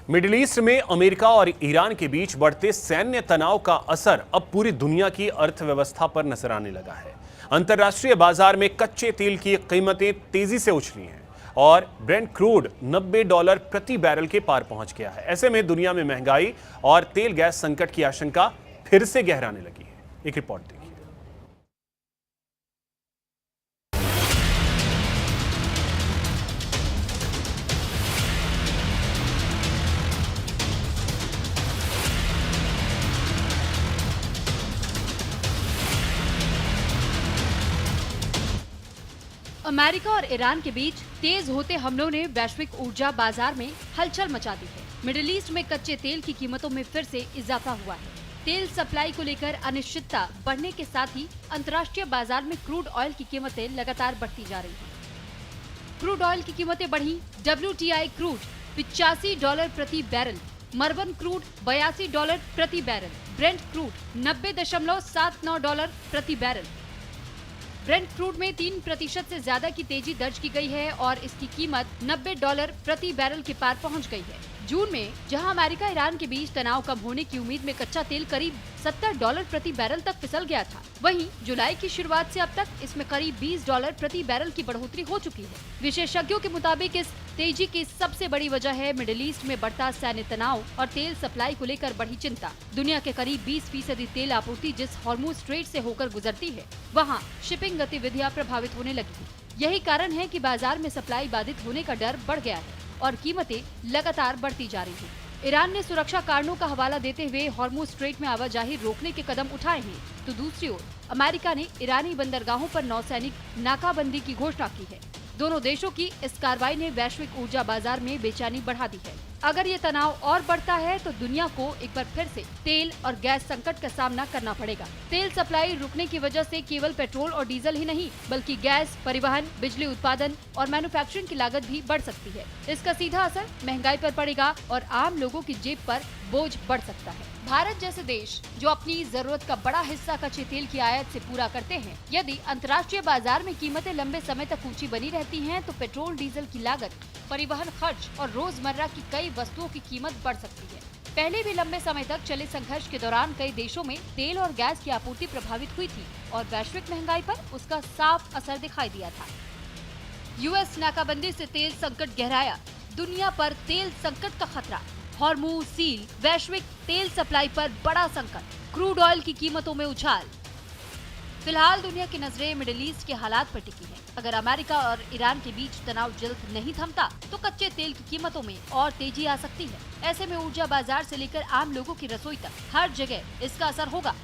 Middle east में America और Iran के बीच बढ़ते सैन्य तनाव का असर अब पूरी दुनिया की अर्थव्यवस्था पर नजर आने लगा है। अंतर्राष्ट्रीय बाजार में कच्चे तेल की कीमतें तेजी से उछली हैं और ब्रेंट क्रूड $90 प्रति बैरल के पार पहुंच गया है। ऐसे में दुनिया में महंगाई और तेल गैस संकट की आशंका फिर से गहराने लगी है। एक रिपोर्ट देखिए। अमेरिका और ईरान के बीच तेज होते हमलों ने वैश्विक ऊर्जा बाजार में हलचल मचा दी है। मिडिल ईस्ट में कच्चे तेल की कीमतों में फिर से इजाफा हुआ है। तेल सप्लाई को लेकर अनिश्चितता बढ़ने के साथ ही अंतर्राष्ट्रीय बाजार में क्रूड ऑयल की कीमतें लगातार बढ़ती जा रही हैं। क्रूड ऑयल की कीमतें बढ़ी। WTI क्रूड $85 प्रति बैरल, मर्बन क्रूड $82 प्रति बैरल, ब्रेंट क्रूड $90.79 प्रति बैरल। ब्रेंट क्रूड में 3% से ज्यादा की तेजी दर्ज की गई है और इसकी कीमत $90 प्रति बैरल के पार पहुंच गई है। जून में जहां अमेरिका ईरान के बीच तनाव कम होने की उम्मीद में कच्चा तेल करीब $70 प्रति बैरल तक फिसल गया था, वहीं जुलाई की शुरुआत से अब तक इसमें करीब $20 प्रति बैरल की बढ़ोतरी हो चुकी है। विशेषज्ञों के मुताबिक इस तेजी की सबसे बड़ी वजह है मिडिल ईस्ट में बढ़ता सैन्य तनाव और तेल सप्लाई को लेकर बढ़ी चिंता। दुनिया के करीब 20% तेल आपूर्ति जिस हॉर्मुज स्ट्रेट से होकर गुजरती है, वहाँ शिपिंग गतिविधियाँ प्रभावित होने लगी है। यही कारण है कि बाजार में सप्लाई बाधित होने का डर बढ़ गया है और कीमतें लगातार बढ़ती जा रही हैं। ईरान ने सुरक्षा कारणों का हवाला देते हुए हॉर्मुज स्ट्रेट में आवाजाही रोकने के कदम उठाए हैं, तो दूसरी ओर अमेरिका ने ईरानी बंदरगाहों पर नौसैनिक नाकाबंदी की घोषणा की है। दोनों देशों की इस कार्रवाई ने वैश्विक ऊर्जा बाजार में बेचैनी बढ़ा दी है। अगर ये तनाव और बढ़ता है तो दुनिया को एक बार फिर से तेल और गैस संकट का सामना करना पड़ेगा। तेल सप्लाई रुकने की वजह से केवल पेट्रोल और डीजल ही नहीं, बल्कि गैस, परिवहन, बिजली उत्पादन और मैन्युफैक्चरिंग की लागत भी बढ़ सकती है। इसका सीधा असर महंगाई पर पड़ेगा और आम लोगों की जेब पर बोझ बढ़ सकता है। भारत जैसे देश जो अपनी जरूरत का बड़ा हिस्सा कच्चे तेल की आयात से पूरा करते हैं, यदि अंतर्राष्ट्रीय बाजार में कीमतें लंबे समय तक ऊंची बनी रहती हैं, तो पेट्रोल डीजल की लागत, परिवहन खर्च और रोजमर्रा की कई वस्तुओं की कीमत बढ़ सकती है। पहले भी लंबे समय तक चले संघर्ष के दौरान कई देशों में तेल और गैस की आपूर्ति प्रभावित हुई थी और वैश्विक महंगाई पर उसका साफ असर दिखाई दिया था। US नाकाबंदी से तेल संकट गहराया, दुनिया पर तेल संकट का खतरा। हॉर्मुज सील, वैश्विक तेल सप्लाई पर बड़ा संकट, क्रूड ऑयल की कीमतों में उछाल। फिलहाल दुनिया की नजरें मिडिल ईस्ट के हालात पर टिकी हैं। अगर अमेरिका और ईरान के बीच तनाव जल्द नहीं थमता, तो कच्चे तेल की कीमतों में और तेजी आ सकती है। ऐसे में ऊर्जा बाजार से लेकर आम लोगों की रसोई तक हर जगह इसका असर होगा।